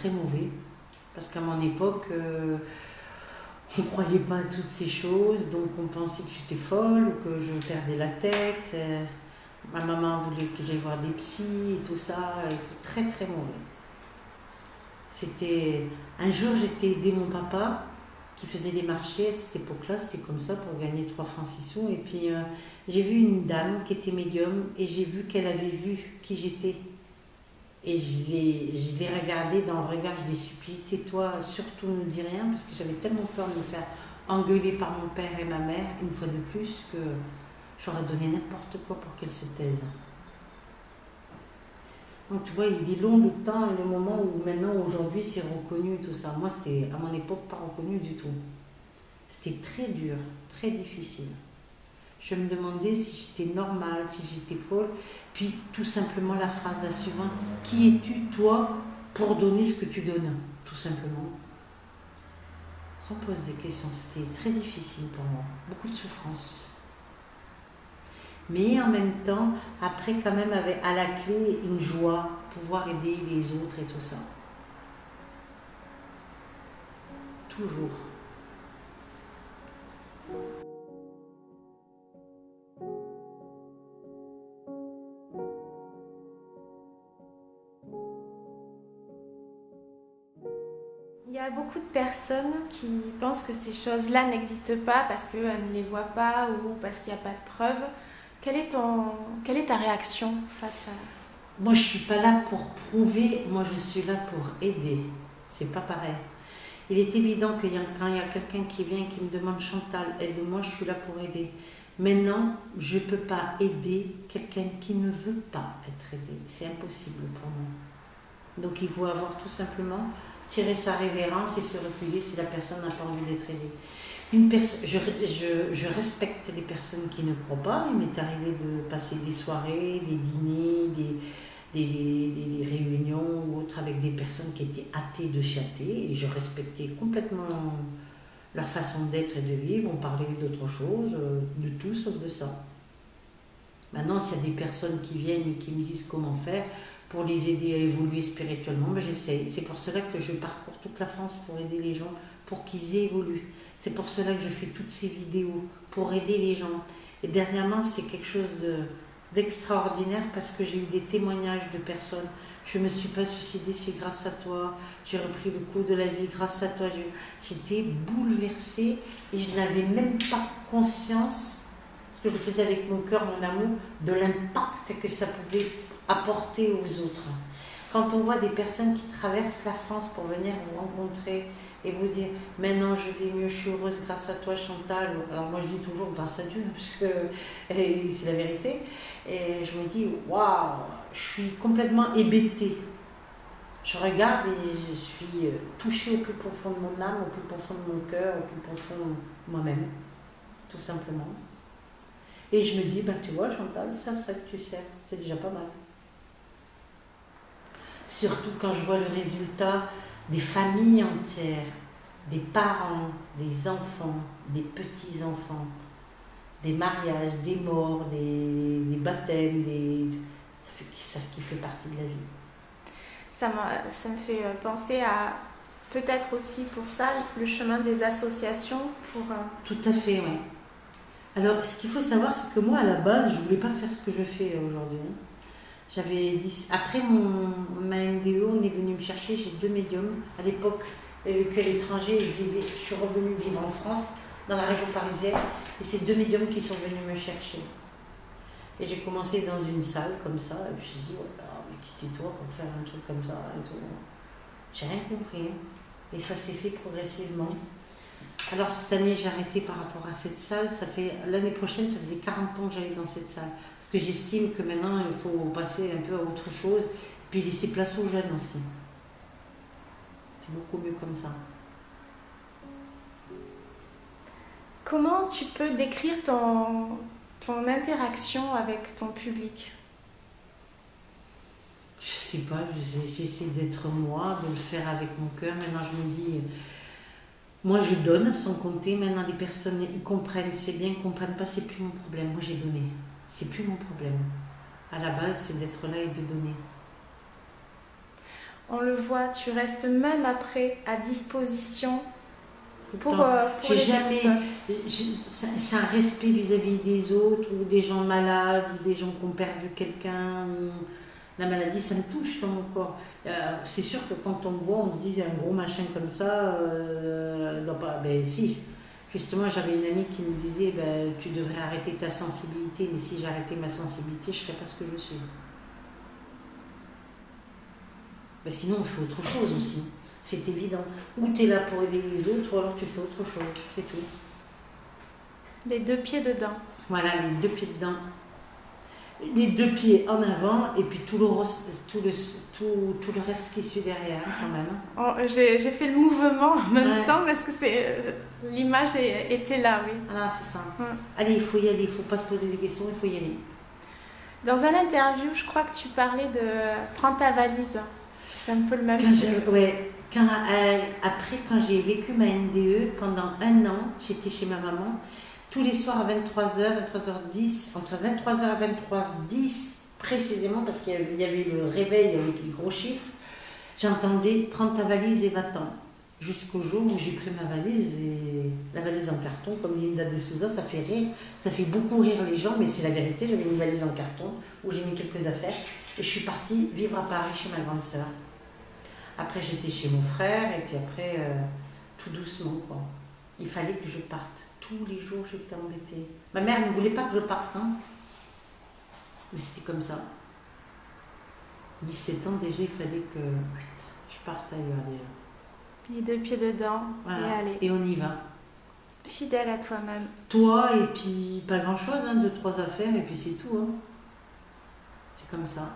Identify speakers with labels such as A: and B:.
A: très mauvais. Parce qu'à mon époque, on ne croyait pas à toutes ces choses, donc on pensait que j'étais folle ou que je perdais la tête. Ma maman voulait que j'aille voir des psys et tout ça, et tout, très très mauvais. C'était... Un jour, j'étais aidé mon papa qui faisait des marchés à cette époque-là, c'était comme ça pour gagner 3 francs 6 sous. Et puis j'ai vu une dame qui était médium et j'ai vu qu'elle avait vu qui j'étais. Et je l'ai regardée dans le regard, je l'ai supplié, tais-toi, surtout ne dis rien, parce que j'avais tellement peur de me faire engueuler par mon père et ma mère, une fois de plus, que j'aurais donné n'importe quoi pour qu'elle se taise. Donc tu vois, il est long le temps et le moment où maintenant, aujourd'hui, c'est reconnu tout ça. Moi, c'était à mon époque pas reconnu du tout. C'était très dur, très difficile. Je me demandais si j'étais normale, si j'étais folle. Puis tout simplement la phrase la suivante, qui es-tu toi pour donner ce que tu donnes? Tout simplement. Sans poser des questions, c'était très difficile pour moi. Beaucoup de souffrance. Mais en même temps, après quand même avec à la clé une joie, pouvoir aider les autres et tout ça. Toujours.
B: Il y a beaucoup de personnes qui pensent que ces choses-là n'existent pas parce qu'elles ne les voient pas ou parce qu'il n'y a pas de preuves. Quelle est ta réaction face à...
A: Moi, je ne suis pas là pour prouver, moi, je suis là pour aider. C'est pas pareil. Il est évident que quand il y a quelqu'un qui vient et qui me demande Chantal, aide-moi, je suis là pour aider. Maintenant, je ne peux pas aider quelqu'un qui ne veut pas être aidé. C'est impossible pour moi. Donc, il faut avoir tout simplement tirer sa révérence et se reculer si la personne n'a pas envie d'être aidée. Je respecte les personnes qui ne croient pas. Il m'est arrivé de passer des soirées, des dîners, des réunions ou autres avec des personnes qui étaient athées de chez athées et je respectais complètement leur façon d'être et de vivre. On parlait d'autre chose, de tout sauf de ça. Maintenant, s'il y a des personnes qui viennent et qui me disent comment faire pour les aider à évoluer spirituellement, ben j'essaie. C'est pour cela que je parcours toute la France pour aider les gens, pour qu'ils évoluent. C'est pour cela que je fais toutes ces vidéos, pour aider les gens. Et dernièrement, c'est quelque chose d'extraordinaire parce que j'ai eu des témoignages de personnes. Je ne me suis pas suicidée, c'est grâce à toi. J'ai repris le cours de la vie grâce à toi. J'étais bouleversée et je n'avais même pas conscience, ce que je faisais avec mon cœur, mon amour, de l'impact que ça pouvait apporter aux autres. Quand on voit des personnes qui traversent la France pour venir vous rencontrer et vous dire « Maintenant je vais mieux, je suis heureuse grâce à toi Chantal », alors moi je dis toujours grâce à Dieu, parce que c'est la vérité, et je me dis « Waouh, je suis complètement hébétée ». Je regarde et je suis touchée au plus profond de mon âme, au plus profond de mon cœur, au plus profond de moi-même, tout simplement. Et je me dis, ben, tu vois Chantal, ça que tu sais, c'est déjà pas mal. Surtout quand je vois le résultat des familles entières, des parents, des enfants, des petits-enfants, des mariages, des morts, des baptêmes, ça qui fait partie de la vie.
B: Ça me fait penser à peut-être aussi pour ça le chemin des associations pour...
A: Tout à fait, oui. Alors, ce qu'il faut savoir, c'est que moi, à la base, je ne voulais pas faire ce que je fais aujourd'hui. J'avais dit, après ma MBO, on est venu me chercher, j'ai 2 médiums. À l'époque, il n'y avait que l'étranger, je suis revenue vivre en France, dans la région parisienne, et c'est 2 médiums qui sont venus me chercher. Et j'ai commencé dans une salle comme ça, et puis je me suis dit, oh là, mais qui t'es toi pour faire un truc comme ça et tout. J'ai rien compris. Et ça s'est fait progressivement. Alors cette année, j'ai arrêté par rapport à cette salle. L'année prochaine, ça faisait 40 ans que j'allais dans cette salle. Parce que j'estime que maintenant, il faut passer un peu à autre chose. Et puis laisser place aux jeunes aussi. C'est beaucoup mieux comme ça.
B: Comment tu peux décrire ton interaction avec ton public?
A: Je sais pas, j'essaie d'être moi, de le faire avec mon cœur. Maintenant, je me dis... Moi, je donne sans compter. Maintenant, les personnes ils comprennent, c'est bien, ils ne comprennent pas, c'est plus mon problème. Moi, j'ai donné. C'est plus mon problème. À la base, c'est d'être là et de donner.
B: on le voit, tu restes même après à disposition pour
A: J'ai
B: les
A: jamais.
B: personnes.
A: C'est un respect vis-à-vis des autres, ou des gens malades, ou des gens qui ont perdu quelqu'un. La maladie, ça me touche dans mon corps. C'est sûr que quand on me voit, on se dit un gros machin comme ça. Ben si. Justement, j'avais une amie qui me disait ben, tu devrais arrêter ta sensibilité, mais si j'arrêtais ma sensibilité, je ne serais pas ce que je suis. Ben, sinon, on fait autre chose aussi. C'est évident. Ou tu es là pour aider les autres, ou alors tu fais autre chose. C'est tout.
B: Les deux pieds dedans.
A: Voilà, les deux pieds dedans. Les deux pieds en avant, et puis tout le reste qui suit derrière, quand même.
B: Oh, j'ai fait le mouvement en même
A: Ouais.
B: temps parce que l'image était là, oui.
A: Voilà, c'est ça.
B: Ouais.
A: Allez, il faut y aller, il ne faut pas se poser des questions, il faut y aller.
B: Dans un interview, je crois que tu parlais de prends ta valise. C'est un peu le même truc.
A: Après, quand j'ai vécu ma NDE, pendant 1 an, j'étais chez ma maman. Tous les soirs à 23h, 23h10, entre 23h et 23h10 précisément, parce qu'il y avait le réveil avec les gros chiffres, j'entendais prends ta valise et va-t'en. Jusqu'au jour où j'ai pris ma valise, et la valise en carton, comme Linda de Souza, ça fait rire, ça fait beaucoup rire les gens, mais c'est la vérité. J'avais une valise en carton où j'ai mis quelques affaires et je suis partie vivre à Paris chez ma grande sœur. Après j'étais chez mon frère et puis après tout doucement quoi. Il fallait que je parte. Tous les jours j'étais embêtée. Ma mère ne voulait pas que je parte, hein. Mais c'était comme ça. 17 ans déjà, il fallait que je parte ailleurs déjà.
B: Les deux pieds dedans,
A: Voilà.
B: et allez.
A: Et on y va.
B: Fidèle à toi-même.
A: Toi et puis pas grand chose, hein, 2-3 affaires et puis c'est tout. Hein. C'est comme ça.